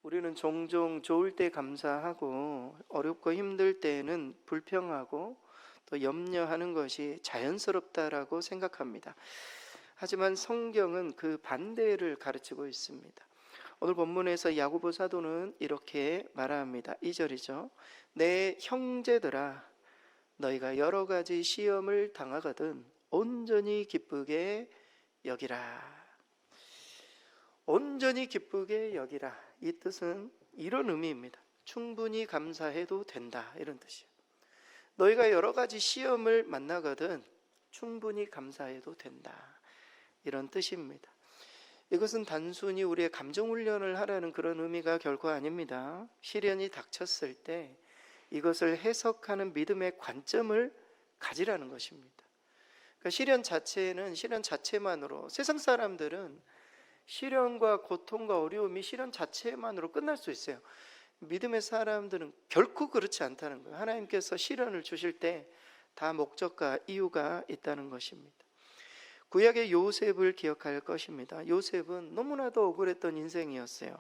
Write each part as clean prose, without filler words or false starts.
우리는 종종 좋을 때 감사하고 어렵고 힘들 때에는 불평하고 또 염려하는 것이 자연스럽다라고 생각합니다. 하지만 성경은 그 반대를 가르치고 있습니다. 오늘 본문에서 야고보 사도는 이렇게 말합니다. 2절이죠. 내 형제들아, 너희가 여러 가지 시험을 당하거든 온전히 기쁘게 여기라. 온전히 기쁘게 여기라. 이 뜻은 이런 의미입니다. 충분히 감사해도 된다, 이런 뜻이에요. 너희가 여러 가지 시험을 만나거든 충분히 감사해도 된다, 이런 뜻입니다. 이것은 단순히 우리의 감정 훈련을 하라는 그런 의미가 결코 아닙니다. 시련이 닥쳤을 때 이것을 해석하는 믿음의 관점을 가지라는 것입니다. 그러니까 시련 자체는 시련 자체만으로, 세상 사람들은 시련과 고통과 어려움이 시련 자체만으로 끝날 수 있어요. 믿음의 사람들은 결코 그렇지 않다는 거예요. 하나님께서 시련을 주실 때 다 목적과 이유가 있다는 것입니다. 구약의 요셉을 기억할 것입니다. 요셉은 너무나도 억울했던 인생이었어요.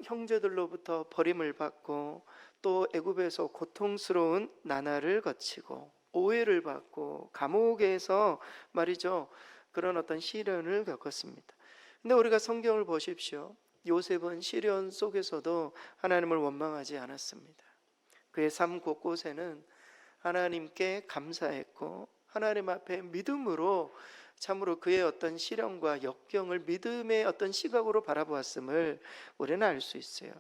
형제들로부터 버림을 받고 또 애굽에서 고통스러운 나날을 거치고 오해를 받고 감옥에서 말이죠, 그런 어떤 시련을 겪었습니다. 근데 우리가 성경을 보십시오. 요셉은 시련 속에서도 하나님을 원망하지 않았습니다. 그의 삶 곳곳에는 하나님께 감사했고 하나님 앞에 믿음으로 참으로 그의 어떤 시련과 역경을 믿음의 어떤 시각으로 바라보았음을 우리는 알 수 있어요.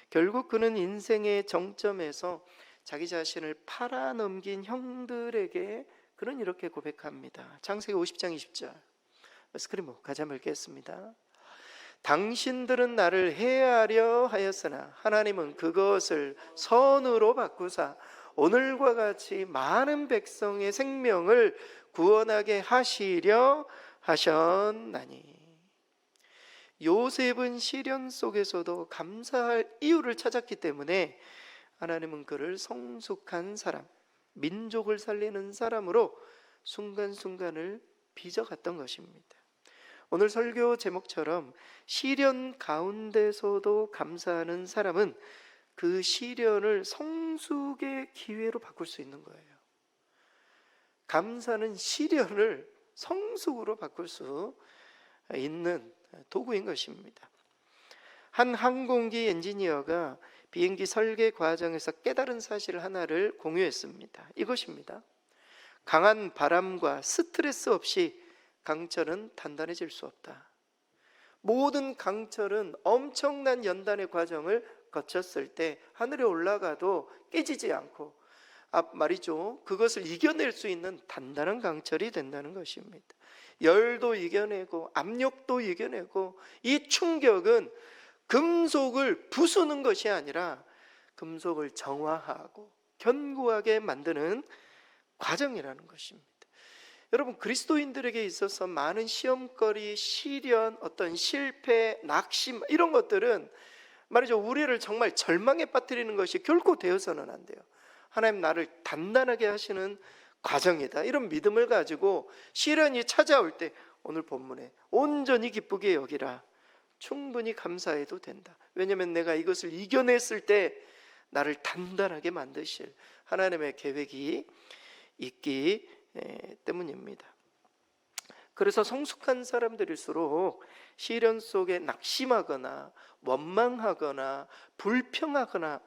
결국 그는 인생의 정점에서 자기 자신을 팔아넘긴 형들에게 그는 이렇게 고백합니다. 창세기 50장 20절 스크린 같이 한번 읽겠습니다. 당신들은 나를 해하려 하였으나 하나님은 그것을 선으로 바꾸사 오늘과 같이 많은 백성의 생명을 구원하게 하시려 하셨나니. 요셉은 시련 속에서도 감사할 이유를 찾았기 때문에 하나님은 그를 성숙한 사람, 민족을 살리는 사람으로 순간순간을 빚어갔던 것입니다. 오늘 설교 제목처럼 시련 가운데서도 감사하는 사람은 그 시련을 성숙의 기회로 바꿀 수 있는 거예요. 감사는 시련을 성숙으로 바꿀 수 있는 도구인 것입니다. 한 항공기 엔지니어가 비행기 설계 과정에서 깨달은 사실 하나를 공유했습니다. 이것입니다. 강한 바람과 스트레스 없이 강철은 단단해질 수 없다. 모든 강철은 엄청난 연단의 과정을 거쳤을 때 하늘에 올라가도 깨지지 않고 말이죠, 그것을 이겨낼 수 있는 단단한 강철이 된다는 것입니다. 열도 이겨내고 압력도 이겨내고, 이 충격은 금속을 부수는 것이 아니라 금속을 정화하고 견고하게 만드는 과정이라는 것입니다. 여러분, 그리스도인들에게 있어서 많은 시험거리, 시련, 어떤 실패, 낙심 이런 것들은 말이죠, 우리를 정말 절망에 빠뜨리는 것이 결코 되어서는 안 돼요. 하나님 나를 단단하게 하시는 과정이다, 이런 믿음을 가지고 시련이 찾아올 때 오늘 본문에 온전히 기쁘게 여기라, 충분히 감사해도 된다. 왜냐하면 내가 이것을 이겨냈을 때 나를 단단하게 만드실 하나님의 계획이 있기 때문입니다. 그래서 성숙한 사람들일수록 시련 속에 낙심하거나 원망하거나 불평하거나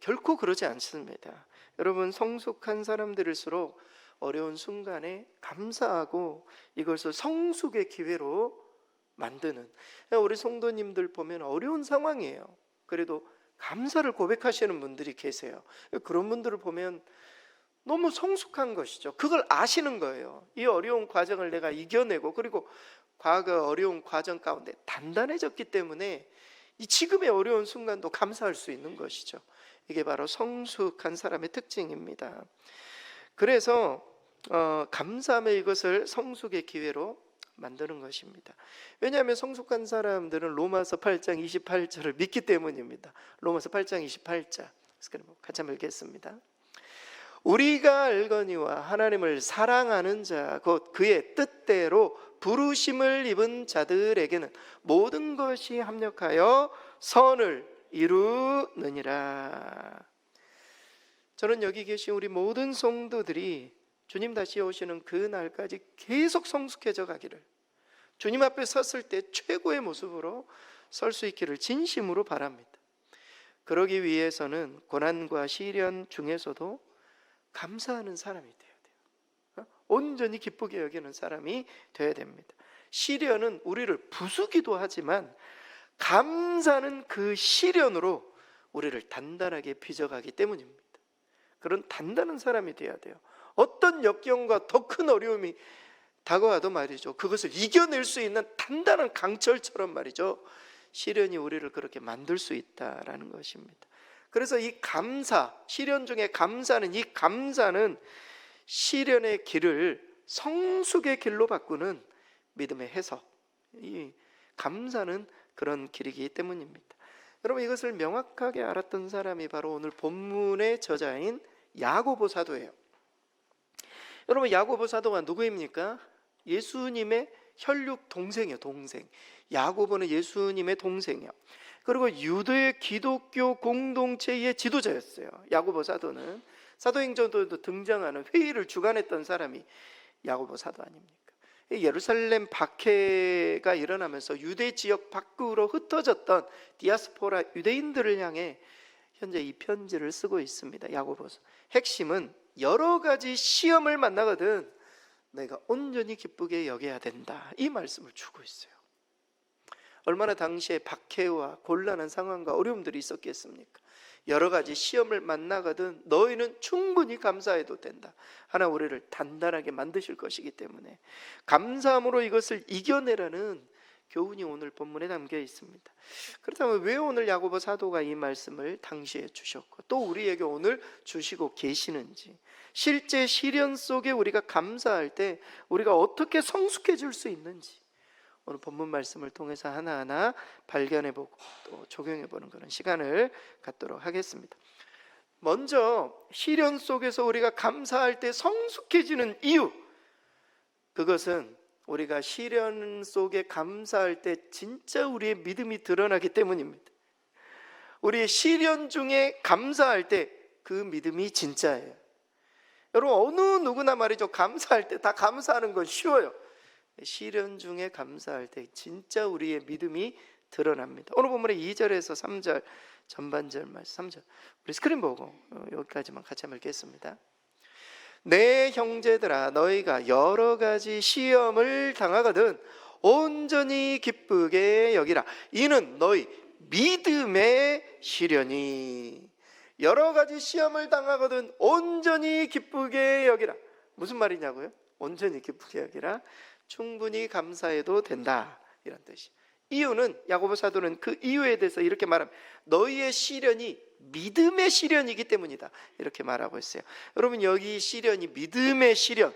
결코 그러지 않습니다. 여러분, 성숙한 사람들일수록 어려운 순간에 감사하고 이것을 성숙의 기회로 만드는, 우리 성도님들 보면 어려운 상황이에요. 그래도 감사를 고백하시는 분들이 계세요. 그런 분들을 보면 너무 성숙한 것이죠. 그걸 아시는 거예요. 이 어려운 과정을 내가 이겨내고, 그리고 과거 어려운 과정 가운데 단단해졌기 때문에 이 지금의 어려운 순간도 감사할 수 있는 것이죠. 이게 바로 성숙한 사람의 특징입니다. 그래서 감사함의 이것을 성숙의 기회로 만드는 것입니다. 왜냐하면 성숙한 사람들은 로마서 8장 28절을 믿기 때문입니다. 로마서 8장 28절 같이 한번 읽겠습니다. 우리가 알거니와 하나님을 사랑하는 자 곧 그의 뜻대로 부르심을 입은 자들에게는 모든 것이 합력하여 선을 이루느니라. 저는 여기 계신 우리 모든 성도들이 주님 다시 오시는 그 날까지 계속 성숙해져 가기를, 주님 앞에 섰을 때 최고의 모습으로 설 수 있기를 진심으로 바랍니다. 그러기 위해서는 고난과 시련 중에서도 감사하는 사람이 돼야 돼요. 온전히 기쁘게 여기는 사람이 돼야 됩니다. 시련은 우리를 부수기도 하지만 감사는 그 시련으로 우리를 단단하게 빚어가기 때문입니다. 그런 단단한 사람이 돼야 돼요. 어떤 역경과 더 큰 어려움이 다가와도 말이죠, 그것을 이겨낼 수 있는 단단한 강철처럼 말이죠, 시련이 우리를 그렇게 만들 수 있다라는 것입니다. 그래서 이 감사, 시련 중에 감사는, 이 감사는 시련의 길을 성숙의 길로 바꾸는 믿음의 해석, 이 감사는 그런 길이기 때문입니다. 여러분, 이것을 명확하게 알았던 사람이 바로 오늘 본문의 저자인 야고보 사도예요. 여러분, 야고보 사도가 누구입니까? 예수님의 혈육 동생이에요. 동생. 야고보는 예수님의 동생이에요. 그리고 유대 기독교 공동체의 지도자였어요. 야고보 사도는 사도행전에도 등장하는 회의를 주관했던 사람이 야고보 사도 아닙니까? 예루살렘 박해가 일어나면서 유대 지역 밖으로 흩어졌던 디아스포라 유대인들을 향해 현재 이 편지를 쓰고 있습니다. 야고보서. 핵심은 여러 가지 시험을 만나거든 내가 온전히 기쁘게 여겨야 된다, 이 말씀을 주고 있어요. 얼마나 당시에 박해와 곤란한 상황과 어려움들이 있었겠습니까? 여러 가지 시험을 만나거든 너희는 충분히 감사해도 된다. 하나 우리를 단단하게 만드실 것이기 때문에 감사함으로 이것을 이겨내라는 교훈이 오늘 본문에 담겨 있습니다. 그렇다면 왜 오늘 야고보 사도가 이 말씀을 당시에 주셨고 또 우리에게 오늘 주시고 계시는지, 실제 시련 속에 우리가 감사할 때 우리가 어떻게 성숙해질 수 있는지 오늘 본문 말씀을 통해서 하나하나 발견해보고 또 적용해보는 그런 시간을 갖도록 하겠습니다. 먼저 시련 속에서 우리가 감사할 때 성숙해지는 이유, 그것은 우리가 시련 속에 감사할 때 진짜 우리의 믿음이 드러나기 때문입니다. 우리의 시련 중에 감사할 때 그 믿음이 진짜예요. 여러분, 어느 누구나 말이죠, 감사할 때 다 감사하는 건 쉬워요. 시련 중에 감사할 때 진짜 우리의 믿음이 드러납니다. 오늘 본문의 2절에서 3절 전반절 말씀, 3절 우리 스크린 보고 여기까지만 같이 한번 읽겠습니다. 내 형제들아, 너희가 여러 가지 시험을 당하거든 온전히 기쁘게 여기라. 이는 너희 믿음의 시련이. 여러 가지 시험을 당하거든 온전히 기쁘게 여기라. 무슨 말이냐고요? 온전히 기쁘게 여기라. 충분히 감사해도 된다, 이런 뜻이. 이유는 야고보 사도는 그 이유에 대해서 이렇게 말합니다. 너희의 시련이 믿음의 시련이기 때문이다, 이렇게 말하고 있어요. 여러분, 여기 시련이 믿음의 시련,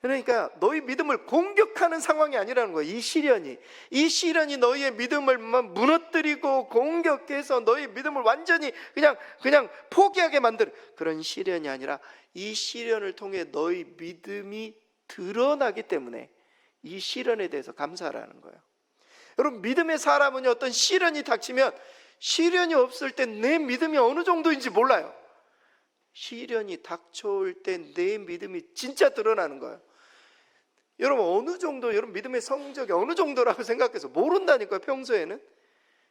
그러니까 너희 믿음을 공격하는 상황이 아니라는 거예요. 이 시련이 너희의 믿음을 무너뜨리고 공격해서 너희 믿음을 완전히 그냥 포기하게 만드는 그런 시련이 아니라 이 시련을 통해 너희 믿음이 드러나기 때문에 이 시련에 대해서 감사하라는 거예요. 여러분, 믿음의 사람은 어떤 시련이 닥치면 시련이 없을 때 내 믿음이 어느 정도인지 몰라요. 시련이 닥쳐올 때 내 믿음이 진짜 드러나는 거예요. 여러분, 어느 정도, 여러분 믿음의 성적이 어느 정도라고 생각해서 모른다니까요. 평소에는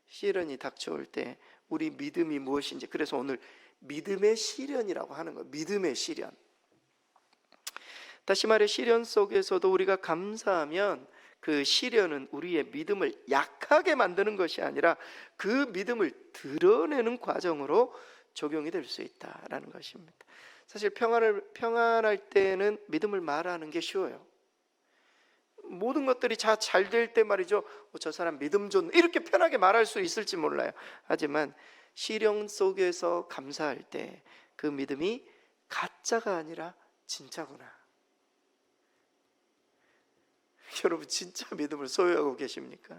시련이 닥쳐올 때 우리 믿음이 무엇인지. 그래서 오늘 믿음의 시련이라고 하는 거예요. 믿음의 시련. 다시 말해, 시련 속에서도 우리가 감사하면 그 시련은 우리의 믿음을 약하게 만드는 것이 아니라 그 믿음을 드러내는 과정으로 적용이 될 수 있다라는 것입니다. 사실 평안할 때는 믿음을 말하는 게 쉬워요. 모든 것들이 다 잘 될 때 말이죠, 저 사람 믿음 좋네, 이렇게 편하게 말할 수 있을지 몰라요. 하지만 시련 속에서 감사할 때 그 믿음이 가짜가 아니라 진짜구나. 여러분, 진짜 믿음을 소유하고 계십니까?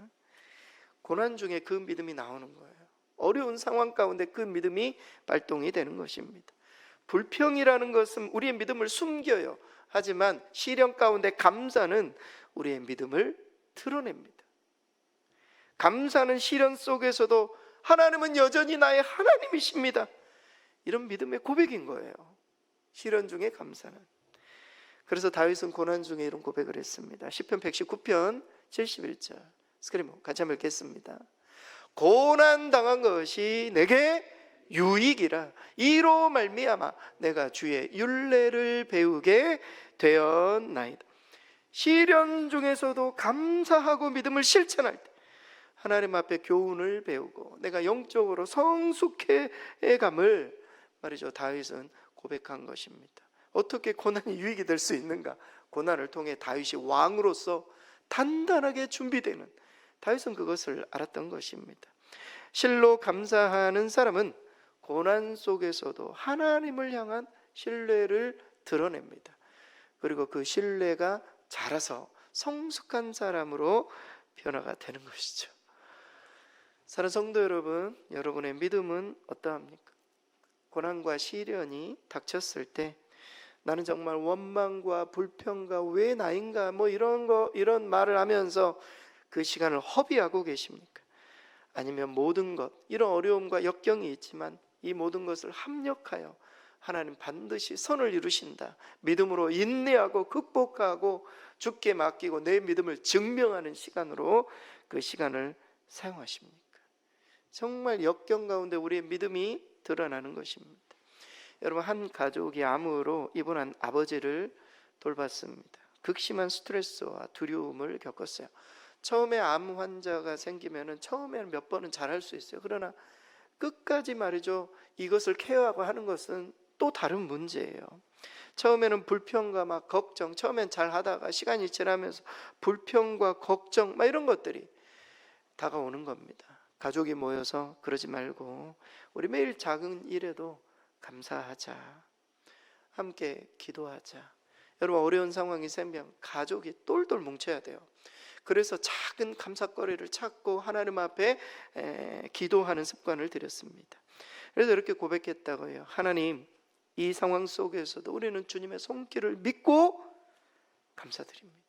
고난 중에 그 믿음이 나오는 거예요. 어려운 상황 가운데 그 믿음이 발동이 되는 것입니다. 불평이라는 것은 우리의 믿음을 숨겨요. 하지만 시련 가운데 감사는 우리의 믿음을 드러냅니다. 감사는 시련 속에서도 하나님은 여전히 나의 하나님이십니다. 이런 믿음의 고백인 거예요. 시련 중에 감사는. 그래서 다윗은 고난 중에 이런 고백을 했습니다. 시편 119편 71절 스크린 같이 한번 읽겠습니다. 고난 당한 것이 내게 유익이라 이로 말미암아 내가 주의 율례를 배우게 되었나이다. 시련 중에서도 감사하고 믿음을 실천할 때 하나님 앞에 교훈을 배우고 내가 영적으로 성숙해감을 말이죠, 다윗은 고백한 것입니다. 어떻게 고난이 유익이 될 수 있는가? 고난을 통해 다윗이 왕으로서 단단하게 준비되는, 다윗은 그것을 알았던 것입니다. 실로 감사하는 사람은 고난 속에서도 하나님을 향한 신뢰를 드러냅니다. 그리고 그 신뢰가 자라서 성숙한 사람으로 변화가 되는 것이죠. 사랑하는 성도 여러분, 여러분의 믿음은 어떠합니까? 고난과 시련이 닥쳤을 때 나는 정말 원망과 불평과 왜 나인가 이런 말을 하면서 그 시간을 허비하고 계십니까? 아니면 모든 것, 이런 어려움과 역경이 있지만 이 모든 것을 합력하여 하나님 반드시 선을 이루신다, 믿음으로 인내하고 극복하고 주께 맡기고 내 믿음을 증명하는 시간으로 그 시간을 사용하십니까? 정말 역경 가운데 우리의 믿음이 드러나는 것입니다. 여러분, 한 가족이 암으로 입원한 아버지를 돌봤습니다. 극심한 스트레스와 두려움을 겪었어요. 처음에 암 환자가 생기면은 처음에는 몇 번은 잘할 수 있어요. 그러나 끝까지 말이죠, 이것을 케어하고 하는 것은 또 다른 문제예요. 처음에는 불평과 막 걱정, 처음엔 잘 하다가 시간이 지나면서 불평과 걱정 이런 것들이 다가오는 겁니다. 가족이 모여서 그러지 말고 우리 매일 작은 일에도 감사하자, 함께 기도하자. 여러분, 어려운 상황이 생기면 가족이 똘똘 뭉쳐야 돼요. 그래서 작은 감사거리를 찾고 하나님 앞에 기도하는 습관을 들였습니다. 그래서 이렇게 고백했다고 해요. 하나님, 이 상황 속에서도 우리는 주님의 손길을 믿고 감사드립니다.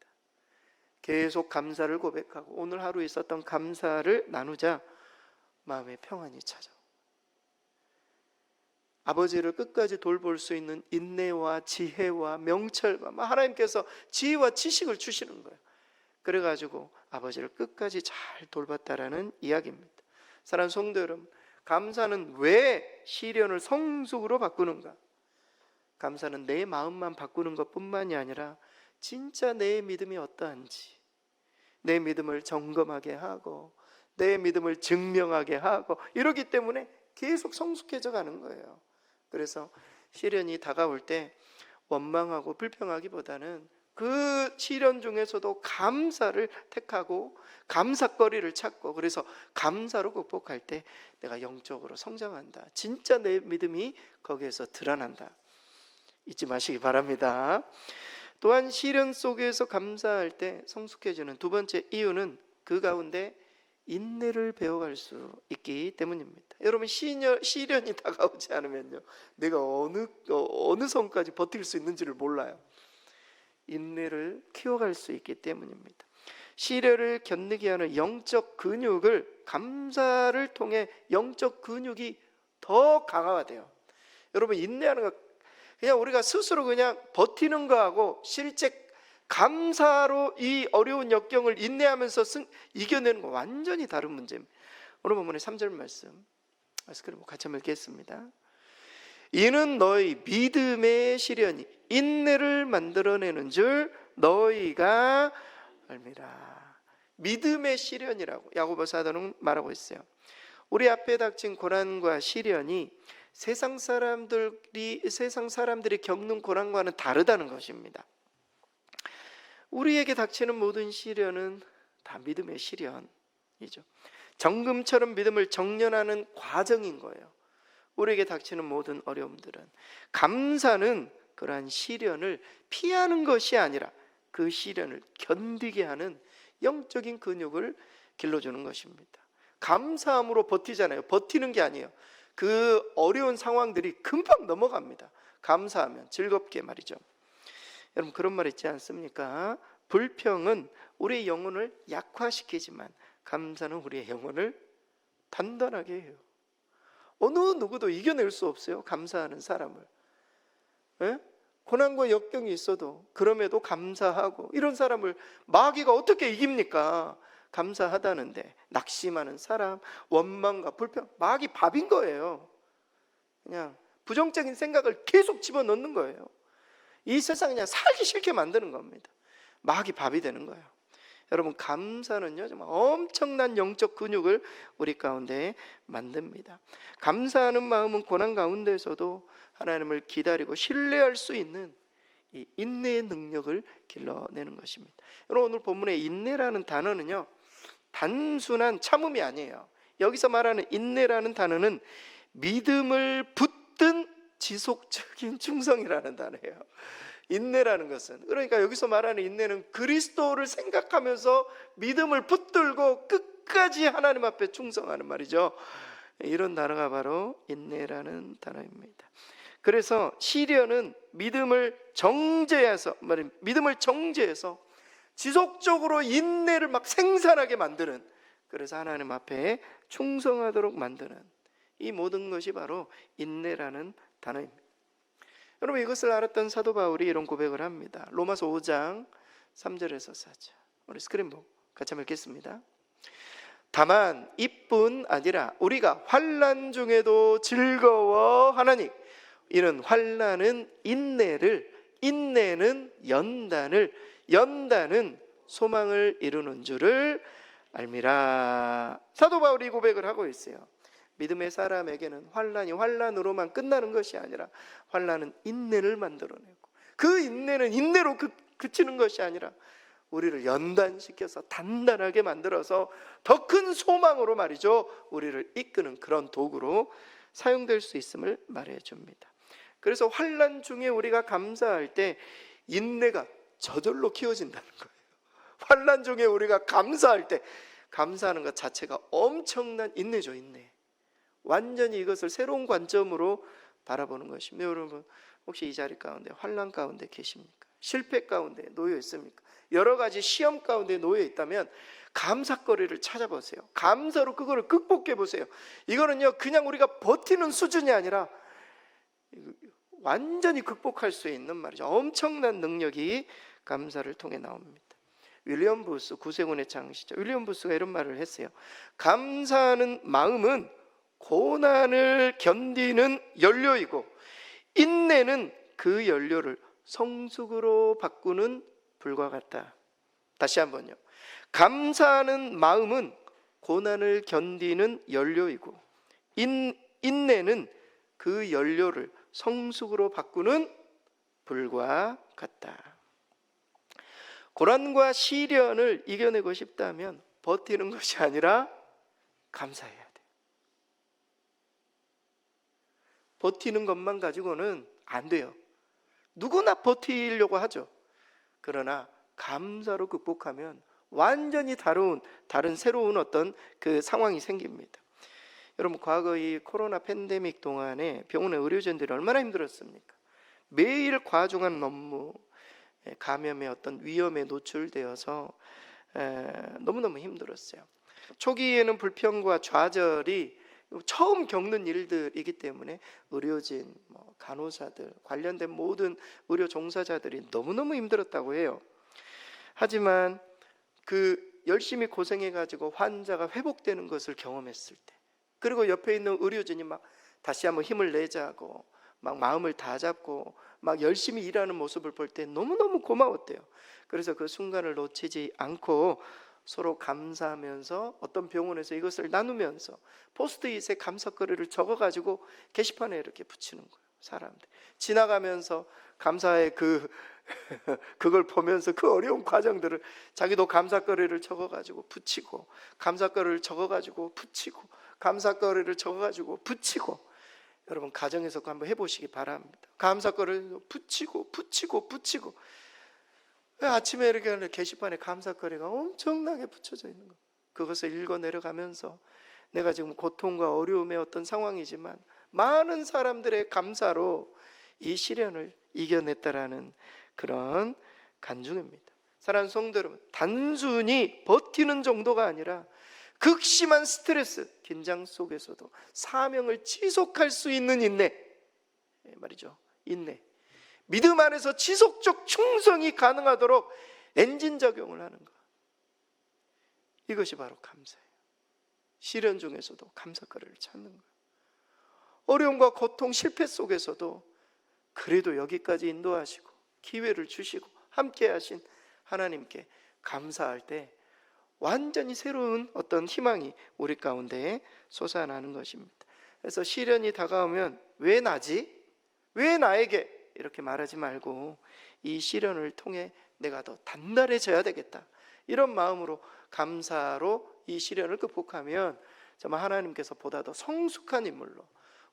계속 감사를 고백하고 오늘 하루 있었던 감사를 나누자 마음의 평안이 찾아오고, 아버지를 끝까지 돌볼 수 있는 인내와 지혜와 명철과 하나님께서 지혜와 지식을 주시는 거예요. 그래가지고 아버지를 끝까지 잘 돌봤다라는 이야기입니다. 사랑하는 성도 여러분, 감사는 왜 시련을 성숙으로 바꾸는가? 감사는 내 마음만 바꾸는 것뿐만이 아니라 진짜 내 믿음이 어떠한지, 내 믿음을 점검하게 하고 내 믿음을 증명하게 하고, 이러기 때문에 계속 성숙해져 가는 거예요. 그래서 시련이 다가올 때 원망하고 불평하기보다는 그 시련 중에서도 감사를 택하고 감사거리를 찾고, 그래서 감사로 극복할 때 내가 영적으로 성장한다, 진짜 내 믿음이 거기에서 드러난다, 잊지 마시기 바랍니다. 또한 시련 속에서 감사할 때 성숙해지는 두 번째 이유는 그 가운데 인내를 배워갈 수 있기 때문입니다. 여러분, 시련이 다가오지 않으면요, 내가 어느 선까지 버틸 수 있는지를 몰라요. 인내를 키워갈 수 있기 때문입니다. 시련을 견디게 하는 영적 근육을 감사를 통해 영적 근육이 더 강화돼요. 여러분, 인내하는 거 그냥 우리가 스스로 그냥 버티는 거하고 실제 감사로 이 어려운 역경을 인내하면서 이겨내는 거 완전히 다른 문제입니다. 오늘 본문의 3절 말씀 같이 한번 읽겠습니다. 이는 너희 믿음의 시련이 인내를 만들어내는 줄 너희가 알미라. 믿음의 시련이라고 야고보 사도는 말하고 있어요. 우리 앞에 닥친 고난과 시련이 세상 사람들이 겪는 고난과는 다르다는 것입니다. 우리에게 닥치는 모든 시련은 다 믿음의 시련이죠. 정금처럼 믿음을 정련하는 과정인 거예요. 우리에게 닥치는 모든 어려움들은, 감사는 그러한 시련을 피하는 것이 아니라 그 시련을 견디게 하는 영적인 근육을 길러주는 것입니다. 감사함으로 버티잖아요. 버티는 게 아니에요. 그 어려운 상황들이 금방 넘어갑니다. 감사하면 즐겁게 말이죠. 여러분, 그런 말 있지 않습니까? 불평은 우리의 영혼을 약화시키지만 감사는 우리의 영혼을 단단하게 해요. 어느 누구도 이겨낼 수 없어요, 감사하는 사람을. 예? 고난과 역경이 있어도 그럼에도 감사하고, 이런 사람을 마귀가 어떻게 이깁니까? 감사하다는데. 낙심하는 사람, 원망과 불평, 마귀 밥인 거예요. 그냥 부정적인 생각을 계속 집어넣는 거예요. 이 세상 그냥 살기 싫게 만드는 겁니다. 마귀 밥이 되는 거예요. 여러분, 감사는요 정말 엄청난 영적 근육을 우리 가운데 만듭니다. 감사하는 마음은 고난 가운데서도 하나님을 기다리고 신뢰할 수 있는 이 인내의 능력을 길러내는 것입니다. 여러분, 오늘 본문의 인내라는 단어는요 단순한 참음이 아니에요. 여기서 말하는 인내라는 단어는 믿음을 붙든 지속적인 충성이라는 단어예요. 인내라는 것은, 그러니까 여기서 말하는 인내는 그리스도를 생각하면서 믿음을 붙들고 끝까지 하나님 앞에 충성하는 말이죠. 이런 단어가 바로 인내라는 단어입니다. 그래서 시련은 믿음을 정죄해서 지속적으로 인내를 막 생산하게 만드는, 그래서 하나님 앞에 충성하도록 만드는, 이 모든 것이 바로 인내라는 단어입니다. 여러분, 이것을 알았던 사도 바울이 이런 고백을 합니다. 로마서 5장 3절에서 4절, 우리 스크린 보고 같이 한번 읽겠습니다. 다만 이뿐 아니라 우리가 환난 중에도 즐거워하나니 이는 환난은 인내를, 인내는 연단을, 연단은 소망을 이루는 줄을 알미라. 사도 바울이 고백을 하고 있어요. 믿음의 사람에게는 환난이 환난으로만 끝나는 것이 아니라 환난은 인내를 만들어내고, 그 인내는 인내로 그치는 것이 아니라 우리를 연단시켜서 단단하게 만들어서 더 큰 소망으로 말이죠, 우리를 이끄는 그런 도구로 사용될 수 있음을 말해줍니다. 그래서 환난 중에 우리가 감사할 때 인내가 저절로 키워진다는 거예요. 환난 중에 우리가 감사할 때, 감사하는 것 자체가 엄청난 인내죠. 인내. 완전히 이것을 새로운 관점으로 바라보는 것입니다. 여러분, 혹시 이 자리 가운데 환난 가운데 계십니까? 실패 가운데 놓여 있습니까? 여러 가지 시험 가운데 놓여 있다면 감사거리를 찾아보세요. 감사로 그거를 극복해 보세요. 이거는요 그냥 우리가 버티는 수준이 아니라 완전히 극복할 수 있는 말이죠. 엄청난 능력이 감사를 통해 나옵니다. 윌리엄 부스, 구세군의 창시자 윌리엄 부스가 이런 말을 했어요. 감사하는 마음은 고난을 견디는 연료이고 인내는 그 연료를 성숙으로 바꾸는 불과 같다. 다시 한번요. 감사하는 마음은 고난을 견디는 연료이고 인내는 그 연료를 성숙으로 바꾸는 불과 같다. 고난과 시련을 이겨내고 싶다면 버티는 것이 아니라 감사해야 돼. 버티는 것만 가지고는 안 돼요. 누구나 버티려고 하죠. 그러나 감사로 극복하면 완전히 다른 새로운 어떤 그 상황이 생깁니다. 여러분, 과거 이 코로나 팬데믹 동안에 병원의 의료진들이 얼마나 힘들었습니까? 매일 과중한 업무, 감염의 어떤 위험에 노출되어서 너무너무 힘들었어요. 초기에는 불평과 좌절이 처음 겪는 일들이기 때문에 의료진, 간호사들, 관련된 모든 의료 종사자들이 너무너무 힘들었다고 해요. 하지만 그 열심히 고생해가지고 환자가 회복되는 것을 경험했을 때, 그리고 옆에 있는 의료진이 막 다시 한번 힘을 내자고 막 마음을 다 잡고 막 열심히 일하는 모습을 볼 때 너무너무 고마웠대요. 그래서 그 순간을 놓치지 않고 서로 감사하면서 어떤 병원에서 이것을 나누면서 포스트잇에 감사거리를 적어가지고 게시판에 이렇게 붙이는 거예요. 사람들 지나가면서 감사의 그걸 보면서 그 어려운 과정들을 자기도 감사거리를 적어가지고 붙이고, 감사거리를 적어가지고 붙이고, 감사거리를 적어가지고 붙이고. 여러분, 가정에서 한번 해보시기 바랍니다. 감사거리를 붙이고 아침에 이렇게 하는 게시판에 감사거리가 엄청나게 붙여져 있는 거, 그것을 읽어 내려가면서 내가 지금 고통과 어려움의 어떤 상황이지만 많은 사람들의 감사로 이 시련을 이겨냈다라는 그런 간증입니다. 사랑하는 성도 여러분, 단순히 버티는 정도가 아니라 극심한 스트레스, 긴장 속에서도 사명을 지속할 수 있는 인내, 말이죠. 인내. 믿음 안에서 지속적 충성이 가능하도록 엔진 작용을 하는 것. 이것이 바로 감사예요. 시련 중에서도 감사거리를 찾는 거예요. 어려움과 고통, 실패 속에서도 그래도 여기까지 인도하시고 기회를 주시고 함께 하신 하나님께 감사할 때 완전히 새로운 어떤 희망이 우리 가운데 솟아나는 것입니다. 그래서 시련이 다가오면 왜 나지? 왜 나에게? 이렇게 말하지 말고 이 시련을 통해 내가 더 단단해져야 되겠다, 이런 마음으로 감사로 이 시련을 극복하면 정말 하나님께서 보다 더 성숙한 인물로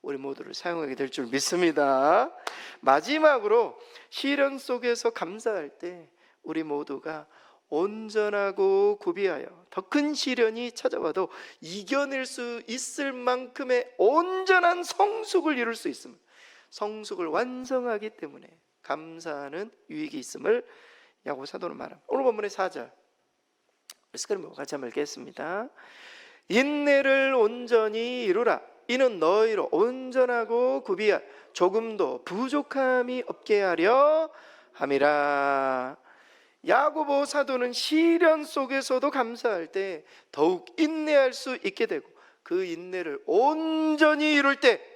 우리 모두를 사용하게 될 줄 믿습니다. 마지막으로 시련 속에서 감사할 때 우리 모두가 온전하고 구비하여 더 큰 시련이 찾아와도 이겨낼 수 있을 만큼의 온전한 성숙을 이룰 수 있습니다. 성숙을 완성하기 때문에 감사하는 유익이 있음을 야고보 사도는 말합니다. 오늘 본문의 4절 스크린 같이 한번 읽겠습니다. 인내를 온전히 이루라. 이는 너희로 온전하고 구비하 조금도 부족함이 없게 하려 함이라. 야고보 사도는 시련 속에서도 감사할 때 더욱 인내할 수 있게 되고 그 인내를 온전히 이룰 때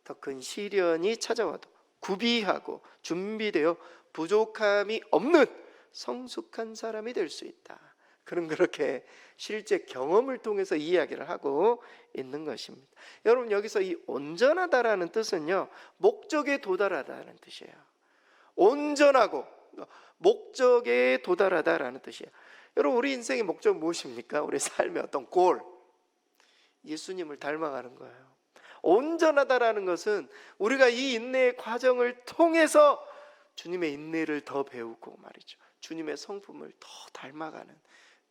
더 큰 시련이 찾아와도 구비하고 준비되어 부족함이 없는 성숙한 사람이 될 수 있다. 그렇게 실제 경험을 통해서 이야기를 하고 있는 것입니다. 여러분, 여기서 이 온전하다라는 뜻은요, 목적에 도달하다는 뜻이에요. 온전하고 목적에 도달하다라는 뜻이에요. 여러분, 우리 인생의 목적은 무엇입니까? 우리 삶의 어떤 골, 예수님을 닮아가는 거예요. 온전하다라는 것은 우리가 이 인내의 과정을 통해서 주님의 인내를 더 배우고 말이죠, 주님의 성품을 더 닮아가는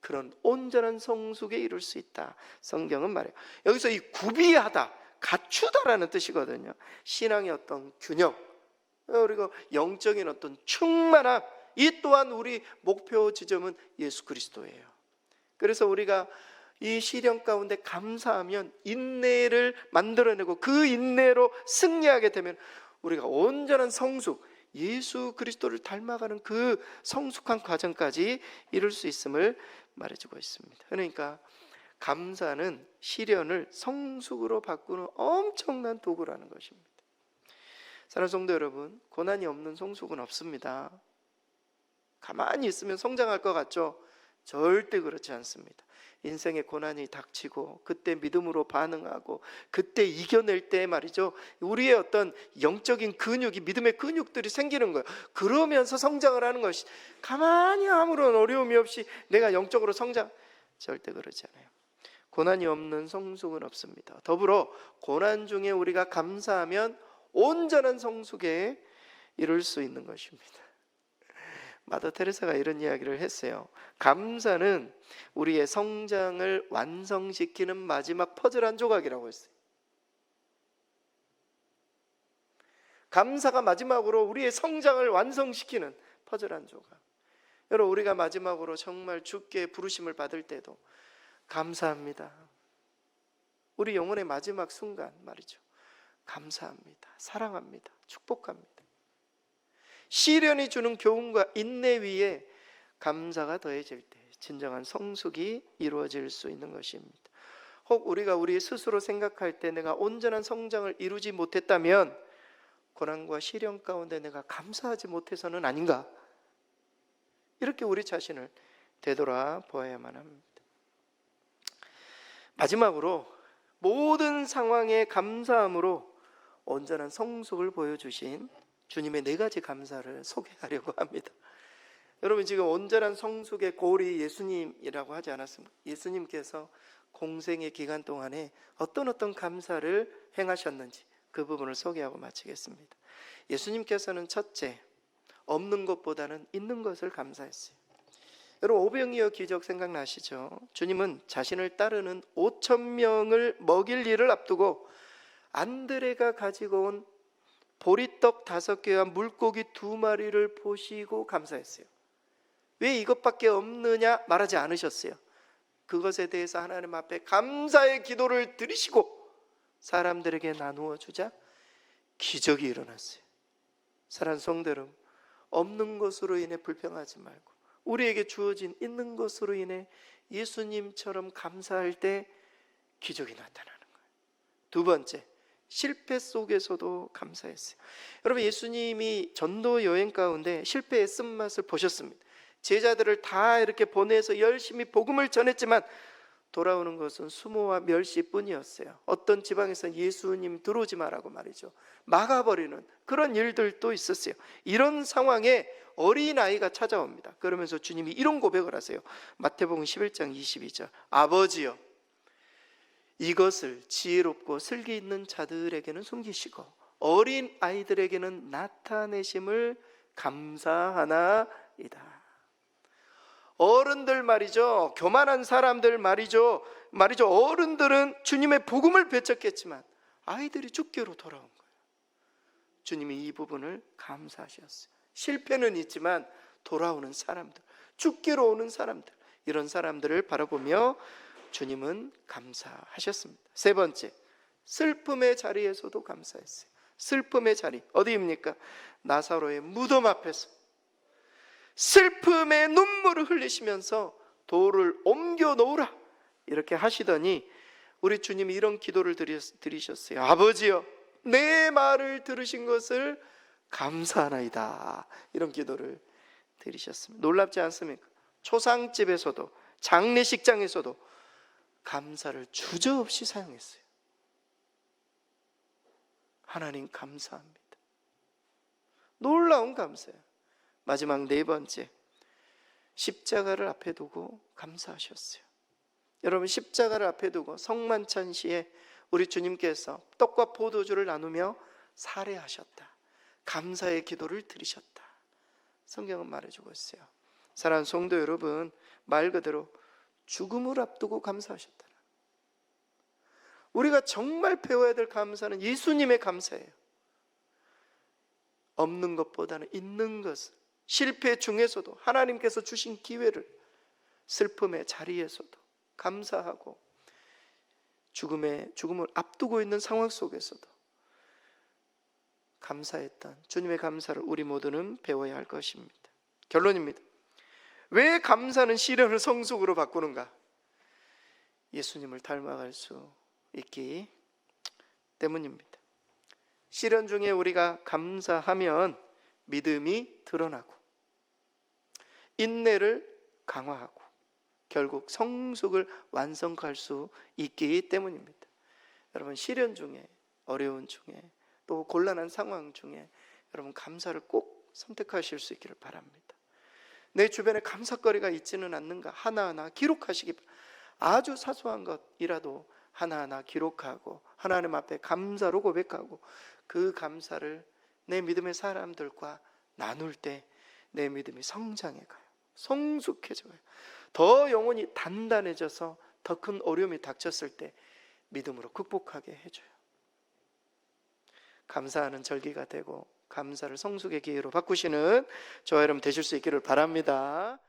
그런 온전한 성숙에 이룰 수 있다, 성경은 말해요. 여기서 이 구비하다, 갖추다라는 뜻이거든요. 신앙의 어떤 균형, 그리고 영적인 어떤 충만함, 이 또한 우리 목표 지점은 예수 그리스도예요. 그래서 우리가 이 시련 가운데 감사하면 인내를 만들어내고 그 인내로 승리하게 되면 우리가 온전한 성숙, 예수 그리스도를 닮아가는 그 성숙한 과정까지 이룰 수 있음을 말해주고 있습니다. 그러니까 감사는 시련을 성숙으로 바꾸는 엄청난 도구라는 것입니다. 사랑하는 성도 여러분, 고난이 없는 성숙은 없습니다. 가만히 있으면 성장할 것 같죠? 절대 그렇지 않습니다. 인생의 고난이 닥치고 그때 믿음으로 반응하고 그때 이겨낼 때 말이죠, 우리의 어떤 영적인 근육이, 믿음의 근육들이 생기는 거예요. 그러면서 성장을 하는 것이, 가만히 아무런 어려움이 없이 내가 영적으로 성장, 절대 그러지 않아요. 고난이 없는 성숙은 없습니다. 더불어 고난 중에 우리가 감사하면 온전한 성숙에 이룰 수 있는 것입니다. 마더 테레사가 이런 이야기를 했어요. 감사는 우리의 성장을 완성시키는 마지막 퍼즐 한 조각이라고 했어요. 감사가 마지막으로 우리의 성장을 완성시키는 퍼즐 한 조각. 여러분, 우리가 마지막으로 정말 주께 부르심을 받을 때도 감사합니다, 우리 영혼의 마지막 순간 말이죠, 감사합니다, 사랑합니다, 축복합니다. 시련이 주는 교훈과 인내 위에 감사가 더해질 때 진정한 성숙이 이루어질 수 있는 것입니다. 혹 우리가 우리 스스로 생각할 때 내가 온전한 성장을 이루지 못했다면 고난과 시련 가운데 내가 감사하지 못해서는 아닌가, 이렇게 우리 자신을 되돌아 보아야만 합니다. 마지막으로 모든 상황에 감사함으로 온전한 성숙을 보여주신 주님의 4가지 감사를 소개하려고 합니다. 여러분, 지금 온전한 성숙의 고리 예수님이라고 하지 않았습니까? 예수님께서 공생의 기간 동안에 어떤 감사를 행하셨는지 그 부분을 소개하고 마치겠습니다. 예수님께서는 첫째, 없는 것보다는 있는 것을 감사했어요. 여러분, 오병이어 기적 생각나시죠? 주님은 자신을 따르는 5,000명을 먹일 일을 앞두고 안드레가 가지고 온 보리떡 5개와 물고기 2마리를 보시고 감사했어요. 왜 이것밖에 없느냐 말하지 않으셨어요. 그것에 대해서 하나님 앞에 감사의 기도를 드리시고 사람들에게 나누어 주자 기적이 일어났어요. 사랑하는 성도 여러분, 없는 것으로 인해 불평하지 말고 우리에게 주어진 있는 것으로 인해 예수님처럼 감사할 때 기적이 나타나는 거예요. 두 번째, 실패 속에서도 감사했어요. 여러분, 예수님이 전도 여행 가운데 실패의 쓴맛을 보셨습니다. 제자들을 다 이렇게 보내서 열심히 복음을 전했지만 돌아오는 것은 수모와 멸시뿐이었어요. 어떤 지방에서는 예수님 들어오지 말라고 말이죠, 막아버리는 그런 일들도 있었어요. 이런 상황에 어린아이가 찾아옵니다. 그러면서 주님이 이런 고백을 하세요. 마태복음 11장 22절, 아버지여, 이것을 지혜롭고 슬기 있는 자들에게는 숨기시고 어린 아이들에게는 나타내심을 감사하나이다. 어른들 말이죠, 교만한 사람들 말이죠, 어른들은 주님의 복음을 배척했지만 아이들이 주께로 돌아온 거예요. 주님이 이 부분을 감사하셨어요. 실패는 있지만 돌아오는 사람들, 주께로 오는 사람들, 이런 사람들을 바라보며 주님은 감사하셨습니다. 세 번째, 슬픔의 자리에서도 감사했어요. 슬픔의 자리 어디입니까? 나사로의 무덤 앞에서 슬픔의 눈물을 흘리시면서 돌을 옮겨 놓으라 이렇게 하시더니 우리 주님이 이런 기도를 드리셨어요. 아버지여, 내 말을 들으신 것을 감사하나이다. 이런 기도를 드리셨습니다. 놀랍지 않습니까? 초상집에서도 장례식장에서도 감사를 주저없이 사용했어요. 하나님 감사합니다. 놀라운 감사예요. 마지막 네 번째, 십자가를 앞에 두고 감사하셨어요. 여러분, 십자가를 앞에 두고 성만찬 시에 우리 주님께서 떡과 포도주를 나누며 살해하셨다, 감사의 기도를 드리셨다, 성경은 말해주고 있어요. 사랑하는 성도 여러분, 말 그대로 죽음을 앞두고 감사하셨다. 우리가 정말 배워야 될 감사는 예수님의 감사예요. 없는 것보다는 있는 것을, 실패 중에서도 하나님께서 주신 기회를, 슬픔의 자리에서도 감사하고 죽음을 앞두고 있는 상황 속에서도 감사했던 주님의 감사를 우리 모두는 배워야 할 것입니다. 결론입니다. 왜 감사는 시련을 성숙으로 바꾸는가? 예수님을 닮아갈 수 있기 때문입니다. 시련 중에 우리가 감사하면 믿음이 드러나고 인내를 강화하고 결국 성숙을 완성할 수 있기 때문입니다. 여러분, 시련 중에, 어려운 중에, 또 곤란한 상황 중에 여러분 감사를 꼭 선택하실 수 있기를 바랍니다. 내 주변에 감사거리가 있지는 않는가? 하나하나 기록하시기 바랍니다. 아주 사소한 것이라도 하나하나 기록하고 하나님 앞에 감사로 고백하고 그 감사를 내 믿음의 사람들과 나눌 때 내 믿음이 성장해 가요. 성숙해져요. 더 영혼이 단단해져서 더 큰 어려움이 닥쳤을 때 믿음으로 극복하게 해줘요. 감사하는 절기가 되고 감사를 성숙의 기회로 바꾸시는 저와 여러분 되실 수 있기를 바랍니다.